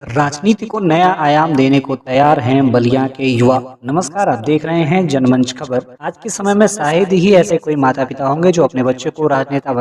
राजनीति को नया आयाम देने को तैयार हैं बलिया के युवा। नमस्कार, आप देख रहे हैं जनमंच खबर। आज के समय में शायद ही ऐसे कोई माता पिता होंगे जो अपने बच्चे को राजनेता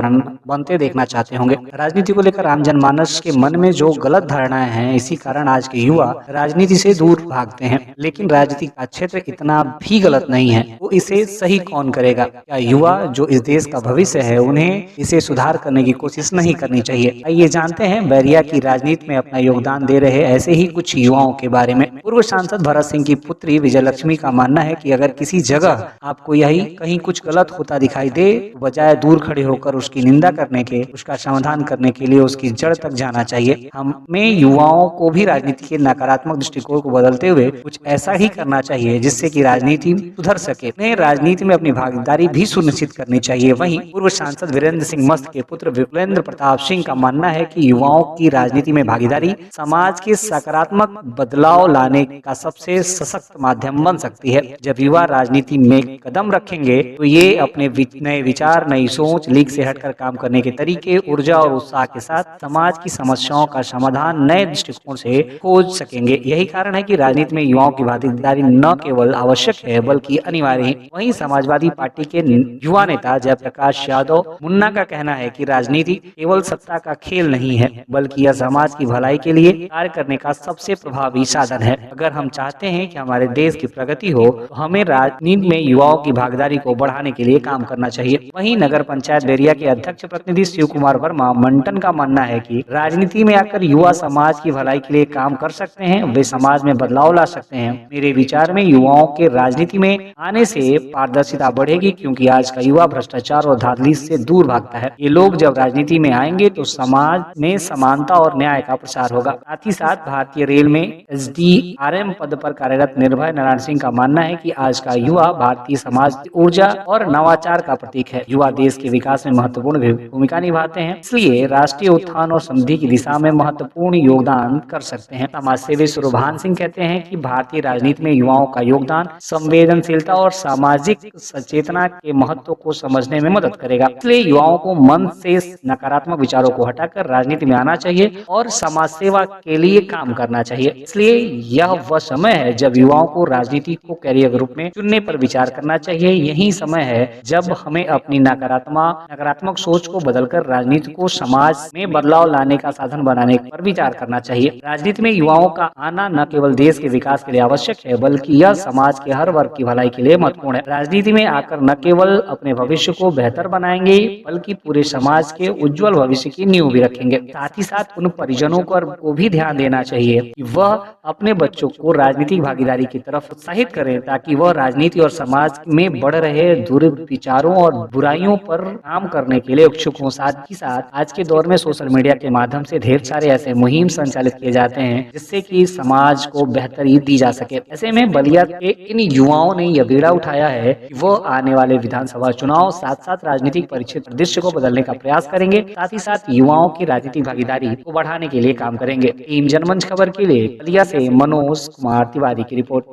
बनते देखना चाहते होंगे। राजनीति को लेकर आम जनमानस के मन में जो गलत धारणाएं हैं, इसी कारण आज के युवा राजनीति से दूर भागते हैं। लेकिन राजनीति का क्षेत्र इतना भी गलत नहीं है, वो इसे सही कौन करेगा? क्या युवा जो इस देश का भविष्य है, उन्हें इसे सुधार करने की कोशिश नहीं करनी चाहिए? आइए जानते हैं बैरिया की राजनीति में अपना योगदान दे रहे ऐसे ही कुछ युवाओं के बारे में। पूर्व सांसद भरत सिंह की पुत्री विजयलक्ष्मी का मानना है कि अगर किसी जगह आपको यही कहीं कुछ गलत होता दिखाई दे, तो बजाय दूर खड़े होकर उसकी निंदा करने के, उसका समाधान करने के लिए उसकी जड़ तक जाना चाहिए। हमें युवाओं को भी राजनीति के नकारात्मक दृष्टिकोण को बदलते हुए कुछ ऐसा ही करना चाहिए जिससे कि राजनीति सुधर सके। उन्हें राजनीति में अपनी भागीदारी भी सुनिश्चित करनी चाहिए। वहीं पूर्व सांसद वीरेंद्र सिंह मस्त के पुत्र विप्लेंद्र प्रताप सिंह का मानना है कि युवाओं की राजनीति में भागीदारी समाज के सकारात्मक बदलाव लाने का सबसे सशक्त माध्यम बन सकती है। जब युवा राजनीति में कदम रखेंगे तो ये अपने नए विचार, नई सोच, लीक से हटकर काम करने के तरीके, ऊर्जा और उत्साह के साथ समाज की समस्याओं का समाधान नए दृष्टिकोण से खोज सकेंगे। यही कारण है कि राजनीति में युवाओं की भागीदारी न केवल आवश्यक है बल्कि अनिवार्य है। वहीं समाजवादी पार्टी के युवा नेता जयप्रकाश यादव मुन्ना का कहना है कि राजनीति केवल सत्ता का खेल नहीं है, बल्कि यह समाज की भलाई के लिए कार्य करने का सबसे प्रभावी साधन है। अगर हम चाहते हैं कि हमारे देश की प्रगति हो, तो हमें राजनीति में युवाओं की भागीदारी को बढ़ाने के लिए काम करना चाहिए। वहीं नगर पंचायत बैरिया के अध्यक्ष प्रतिनिधि शिव कुमार वर्मा मंटन का मानना है कि राजनीति में आकर युवा समाज की भलाई के लिए काम कर सकते हैं, वे समाज में बदलाव ला सकते हैं। मेरे विचार में युवाओं के राजनीति में आने से पारदर्शिता बढ़ेगी, क्योंकि आज का युवा भ्रष्टाचार और धांधली से दूर भागता है। ये लोग जब राजनीति में आएंगे तो समाज में समानता और न्याय का प्रसार होगा। साथ ही साथ भारतीय रेल में SDRM पद पर कार्यरत निर्भय नारायण सिंह का मानना है कि आज का युवा भारतीय समाज की ऊर्जा और नवाचार का प्रतीक है। युवा देश के विकास में महत्वपूर्ण भूमिका निभाते हैं, इसलिए राष्ट्रीय उत्थान और समृद्धि की दिशा में महत्वपूर्ण योगदान कर सकते हैं। समाज सेवी सुरभान सिंह कहते हैं कि भारतीय राजनीति में युवाओं का योगदान संवेदनशीलता और सामाजिक सचेतना के महत्व को समझने में मदद करेगा। इसलिए युवाओं को मन से नकारात्मक विचारों को हटाकर राजनीति में आना चाहिए और समाज सेवा के लिए काम करना चाहिए। इसलिए यह वह समय है जब युवाओं को राजनीति को कैरियर के रूप में चुनने पर विचार करना चाहिए। यही समय है जब हमें अपनी नकारात्मक सोच को बदलकर राजनीति को समाज में बदलाव लाने का साधन बनाने पर विचार करना चाहिए। राजनीति में युवाओं का आना न केवल देश के विकास के लिए आवश्यक है, बल्कि यह समाज के हर वर्ग की भलाई के लिए महत्वपूर्ण है। राजनीति में आकर न केवल अपने भविष्य को बेहतर बनाएंगे, बल्कि पूरे समाज के उज्जवल भविष्य की नींव भी रखेंगे। साथ ही साथ उन परिजनों को भी ध्यान देना चाहिए कि वह अपने बच्चों को राजनीतिक भागीदारी की तरफ उत्साहित करें, ताकि वह राजनीति और समाज में बढ़ रहे दुर्विचारों और बुराइयों पर काम करने के लिए इच्छुक हों। साथ ही साथ आज के दौर में सोशल मीडिया के माध्यम से ढेर सारे ऐसे मुहिम संचालित किए जाते हैं जिससे कि समाज को बेहतरी दी जा सके। ऐसे में बलिया के इन युवाओं ने यह बीड़ा उठाया है कि वो आने वाले विधानसभा चुनाव साथ साथ राजनीतिक परिदृश्य को बदलने का प्रयास करेंगे। साथ ही साथ युवाओं की राजनीतिक भागीदारी को बढ़ाने के लिए काम करेंगे। टीम जनमंच खबर के लिए बलिया से मनोज कुमार तिवारी की रिपोर्ट।